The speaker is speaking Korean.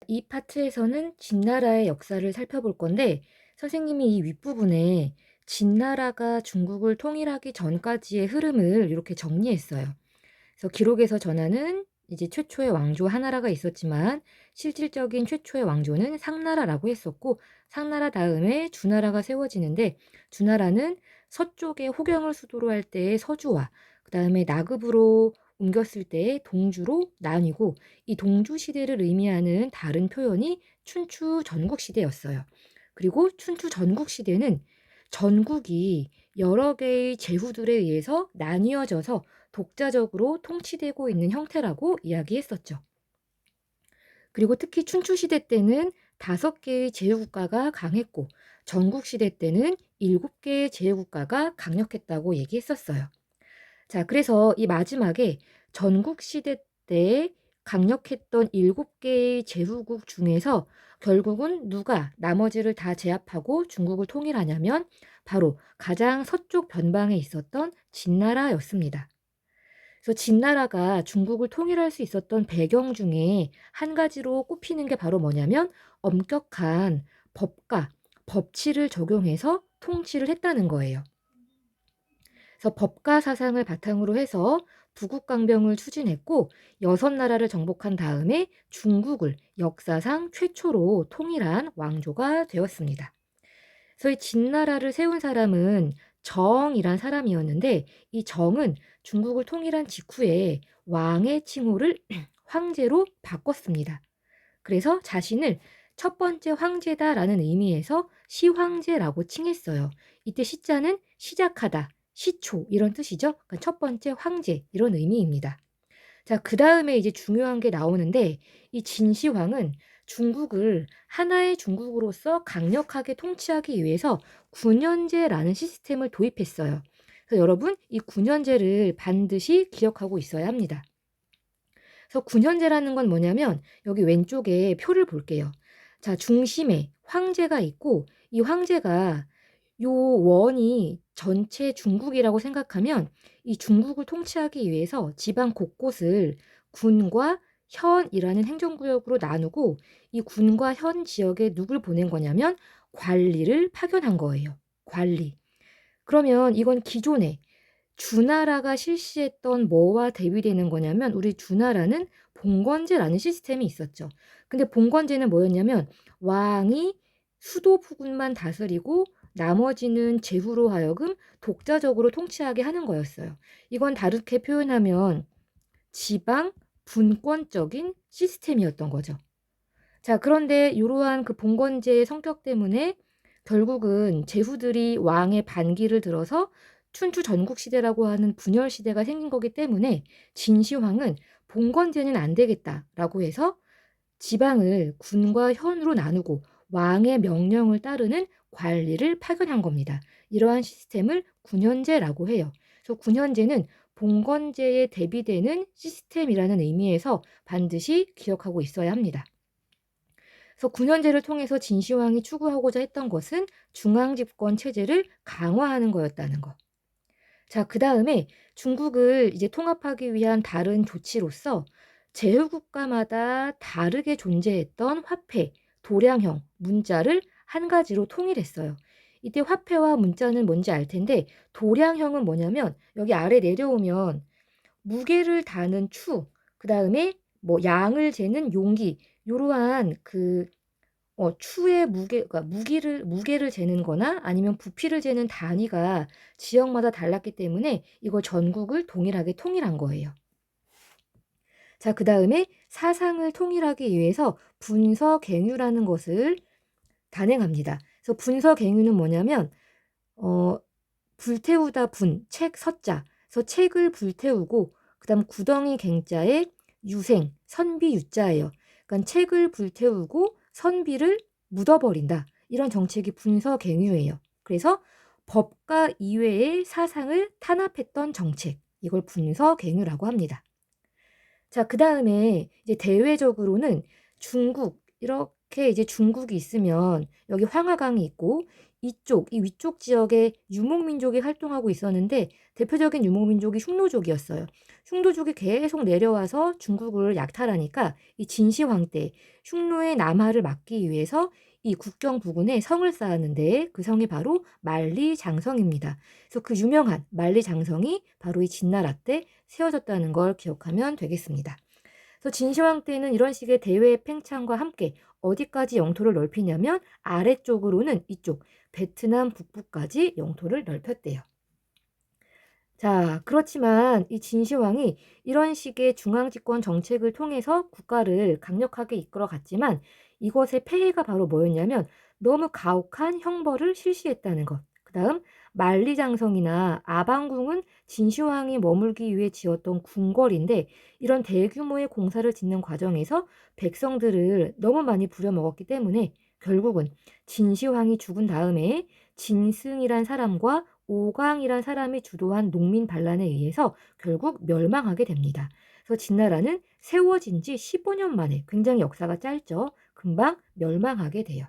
이 파트에서는 진나라의 역사를 살펴볼 건데 선생님이 이 윗부분에 진나라가 중국을 통일하기 전까지의 흐름을 이렇게 정리했어요. 그래서 기록에서 전하는 이제 최초의 왕조 하나라가 있었지만 실질적인 최초의 왕조는 상나라라고 했었고 상나라 다음에 주나라가 세워지는데 주나라는 서쪽에 호경을 수도로 할 때의 서주와 그다음에 나급으로 옮겼을 때의 동주로 나뉘고 이 동주 시대를 의미하는 다른 표현이 춘추 전국 시대였어요. 그리고 춘추 전국 시대는 전국이 여러 개의 제후들에 의해서 나뉘어져서 독자적으로 통치되고 있는 형태라고 이야기했었죠. 그리고 특히 춘추시대 때는 5개의 제후국가가 강했고 전국시대 때는 7개의 제후국가가 강력했다고 얘기했었어요. 자, 그래서 이 마지막에 전국시대 때 강력했던 7개의 제후국 중에서 결국은 누가 나머지를 다 제압하고 중국을 통일하냐면 바로 가장 서쪽 변방에 있었던 진나라였습니다. 그래서 진나라가 중국을 통일할 수 있었던 배경 중에 한 가지로 꼽히는 게 바로 뭐냐면 엄격한 법과 법치를 적용해서 통치를 했다는 거예요. 그래서 법과 사상을 바탕으로 해서 부국강병을 추진했고 6나라를 정복한 다음에 중국을 역사상 최초로 통일한 왕조가 되었습니다. 그래서 이 진나라를 세운 사람은 정이란 사람이었는데 이 정은 중국을 통일한 직후에 왕의 칭호를 황제로 바꿨습니다. 그래서 자신을 첫 번째 황제다라는 의미에서 시황제라고 칭했어요. 이때 시자는 시작하다, 시초 이런 뜻이죠. 그러니까 첫 번째 황제 이런 의미입니다. 자, 그 다음에 이제 중요한 게 나오는데 이 진시황은 중국을 하나의 중국으로서 강력하게 통치하기 위해서 군현제라는 시스템을 도입했어요. 그래서 여러분 이 군현제를 반드시 기억하고 있어야 합니다. 그래서 군현제라는 건 뭐냐면 여기 왼쪽에 표를 볼게요. 자, 중심에 황제가 있고 이 황제가 요 원이 전체 중국이라고 생각하면 이 중국을 통치하기 위해서 지방 곳곳을 군과 현이라는 행정구역으로 나누고 이 군과 현 지역에 누굴 보낸 거냐면 관리를 파견한 거예요. 관리. 그러면 이건 기존에 주나라가 실시했던 뭐와 대비되는 거냐면 우리 주나라는 봉건제라는 시스템이 있었죠. 근데 봉건제는 뭐였냐면 왕이 수도 부근만 다스리고 나머지는 제후로 하여금 독자적으로 통치하게 하는 거였어요. 이건 다르게 표현하면 지방 분권적인 시스템이었던 거죠. 자, 그런데 이러한 그 봉건제의 성격 때문에 결국은 제후들이 왕의 반기를 들어서 춘추 전국시대라고 하는 분열시대가 생긴 거기 때문에 진시황은 봉건제는 안 되겠다라고 해서 지방을 군과 현으로 나누고 왕의 명령을 따르는 관리를 파견한 겁니다. 이러한 시스템을 군현제라고 해요. 그래서 군현제는 봉건제에 대비되는 시스템이라는 의미에서 반드시 기억하고 있어야 합니다. 그래서 군현제를 통해서 진시황이 추구하고자 했던 것은 중앙집권 체제를 강화하는 거였다는 거. 자, 그 다음에 중국을 이제 통합하기 위한 다른 조치로서 제후국가마다 다르게 존재했던 화폐, 도량형, 문자를 한 가지로 통일했어요. 이때 화폐와 문자는 뭔지 알 텐데 도량형은 뭐냐면 여기 아래 내려오면 무게를 다는 추, 그 다음에 뭐 양을 재는 용기, 이러한 그 추의 무게, 그러니까 무게를 재는 거나 아니면 부피를 재는 단위가 지역마다 달랐기 때문에 이걸 전국을 동일하게 통일한 거예요. 자, 그 다음에 사상을 통일하기 위해서 분서갱유라는 것을 단행합니다. 그래서 분서갱유는 뭐냐면 불태우다 책 서자. 그래서 책을 불태우고 그다음 구덩이 갱자에 유생, 선비 유자예요. 그러니까 책을 불태우고 선비를 묻어버린다. 이런 정책이 분서갱유예요. 그래서 법과 이외의 사상을 탄압했던 정책. 이걸 분서갱유라고 합니다. 자, 그 다음에 이제 대외적으로는 중국 이렇게 이렇게 이제 중국이 있으면 여기 황하강이 있고 이 위쪽 지역에 유목민족이 활동하고 있었는데 대표적인 유목민족이 흉노족이었어요. 흉노족이 계속 내려와서 중국을 약탈하니까 이 진시황 때 흉노의 남하를 막기 위해서 이 국경 부근에 성을 쌓았는데 그 성이 바로 만리장성입니다. 그래서 그 유명한 만리장성이 바로 이 진나라 때 세워졌다는 걸 기억하면 되겠습니다. 그래서 진시황 때는 이런 식의 대외 팽창과 함께 어디까지 영토를 넓히냐면 아래쪽으로는 이쪽 베트남 북부까지 영토를 넓혔대요. 자, 그렇지만 이 진시황이 이런 식의 중앙집권 정책을 통해서 국가를 강력하게 이끌어갔지만 이것의 폐해가 바로 뭐였냐면 너무 가혹한 형벌을 실시했다는 것. 그다음 만리장성이나 아방궁은 진시황이 머물기 위해 지었던 궁궐인데 이런 대규모의 공사를 짓는 과정에서 백성들을 너무 많이 부려먹었기 때문에 결국은 진시황이 죽은 다음에 진승이란 사람과 오광이란 사람이 주도한 농민 반란에 의해서 결국 멸망하게 됩니다. 그래서 진나라는 세워진 지 15년 만에 굉장히 역사가 짧죠. 금방 멸망하게 돼요.